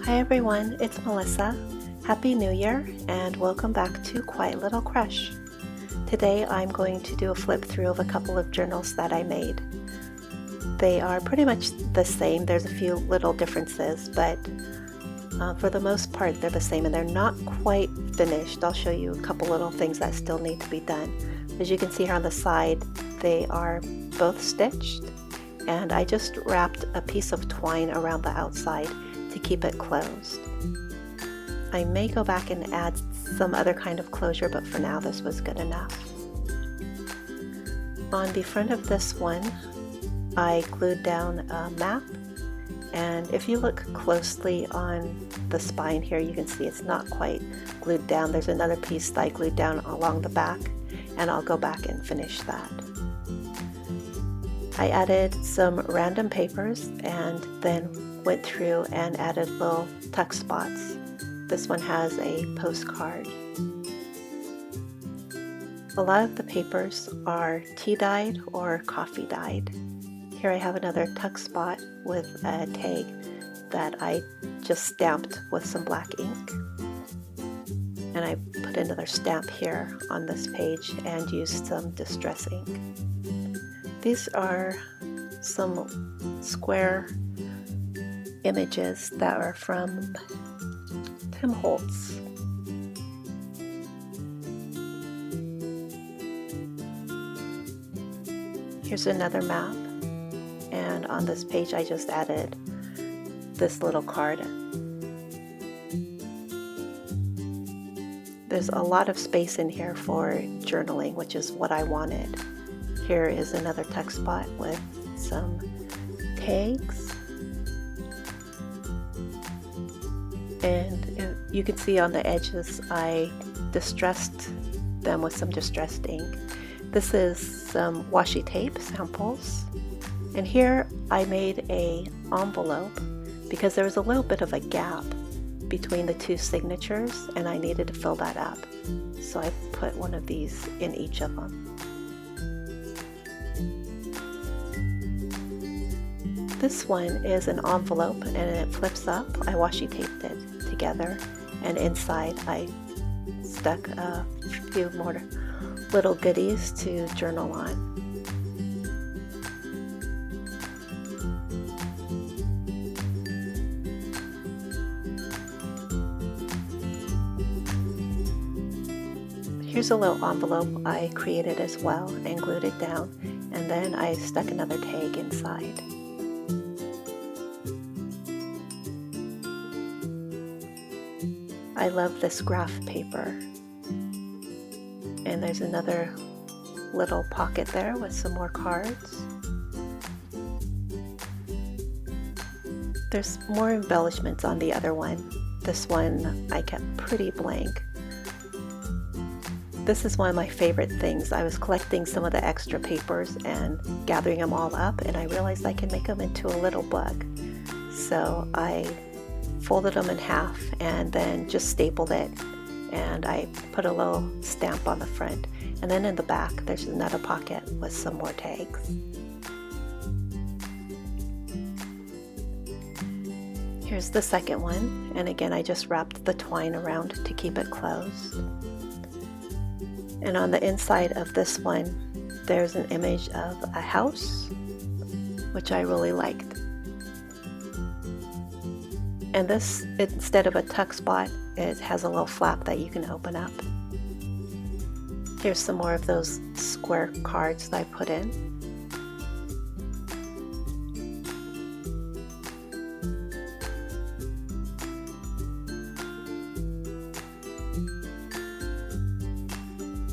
Hi everyone, it's Melissa. Happy New Year and welcome back to Quiet Little Crush. Today I'm going to do a flip through of a couple of journals that I made. They are pretty much the same. There's a few little differences, but for the most part they're the same and they're not quite finished. I'll show you a couple little things that still need to be done. As you can see here on the side, they are both stitched and I just wrapped a piece of twine around the outside to keep it closed. I may go back and add some other kind of closure, but for now this was good enough. On the front of this one, I glued down a map, and if you look closely on the spine here, you can see it's not quite glued down. There's another piece that I glued down along the back, and I'll go back and finish that. I added some random papers and then went through and added little tuck spots. This one has a postcard. A lot of the papers are tea dyed or coffee dyed. Here I have another tuck spot with a tag that I just stamped with some black ink. And I put another stamp here on this page and used some distress ink. These are some square images that are from Tim Holtz. Here's another map, and on this page I just added this little card. There's a lot of space in here for journaling, which is what I wanted. Here is another tuck spot with some tags. And you can see on the edges I distressed them with some distressed ink. This is some washi tape samples. And here I made an envelope because there was a little bit of a gap between the two signatures and I needed to fill that up. So I put one of these in each of them. This one is an envelope and it flips up. I washi taped it together, and inside I stuck a few more little goodies to journal on. Here's a little envelope I created as well and glued it down, and then I stuck another tag inside. I love this graph paper. And there's another little pocket there with some more cards. There's more embellishments on the other one. This one I kept pretty blank. This is one of my favorite things. I was collecting some of the extra papers and gathering them all up, and I realized I can make them into a little book. So I folded them in half and then just stapled it, and I put a little stamp on the front, and then in the back there's another pocket with some more tags. Here's the second one, and again I just wrapped the twine around to keep it closed. And on the inside of this one there's an image of a house, which I really liked. And this, instead of a tuck spot, it has a little flap that you can open up. Here's some more of those square cards that I put in.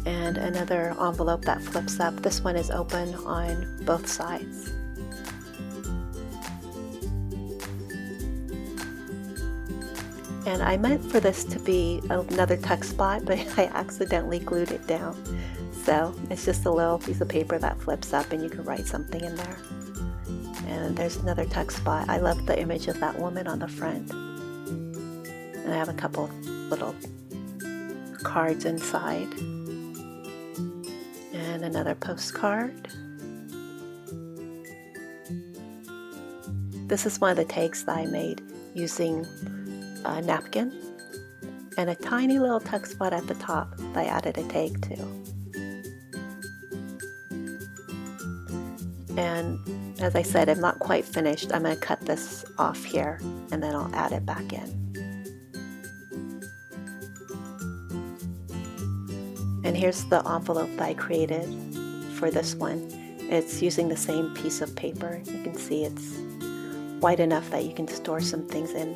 And another envelope that flips up. This one is open on both sides. And I meant for this to be another tuck spot, but I accidentally glued it down. So it's just a little piece of paper that flips up and you can write something in there. And there's another tuck spot. I love the image of that woman on the front. And I have a couple little cards inside. And another postcard. This is one of the tags that I made using napkin and a tiny little tuck spot at the top that I added a tag to. And as I said, I'm not quite finished. I'm going to cut this off here and then I'll add it back in. And here's the envelope that I created for this one. It's using the same piece of paper. You can see it's wide enough that you can store some things in.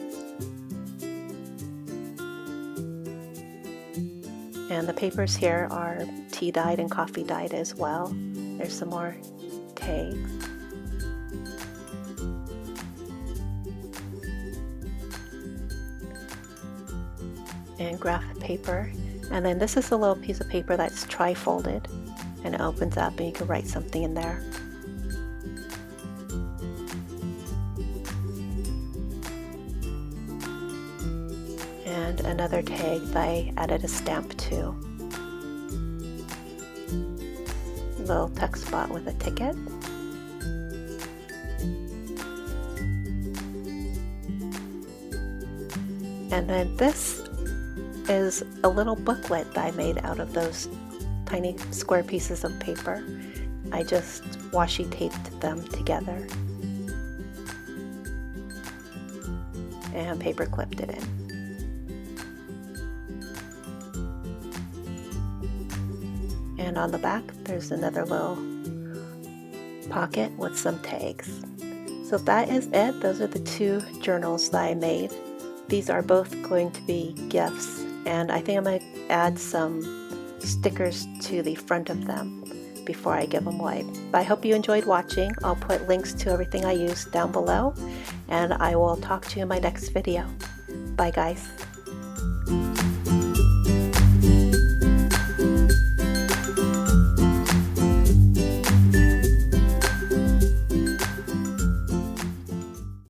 And the papers here are tea dyed and coffee dyed as well. There's some more tags. And graph paper. And then this is a little piece of paper that's tri-folded and it opens up and you can write something in there. And another tag that I added a stamp to. Little tuck spot with a ticket. And then this is a little booklet that I made out of those tiny square pieces of paper. I just washi taped them together and paper clipped it in. And on the back there's another little pocket with some tags. So that is it. Those are the two journals that I made. These are both going to be gifts, and I think I'm going to add some stickers to the front of them before I give them away. But I hope you enjoyed watching. I'll put links to everything I used down below, and I will talk to you in my next video. Bye guys.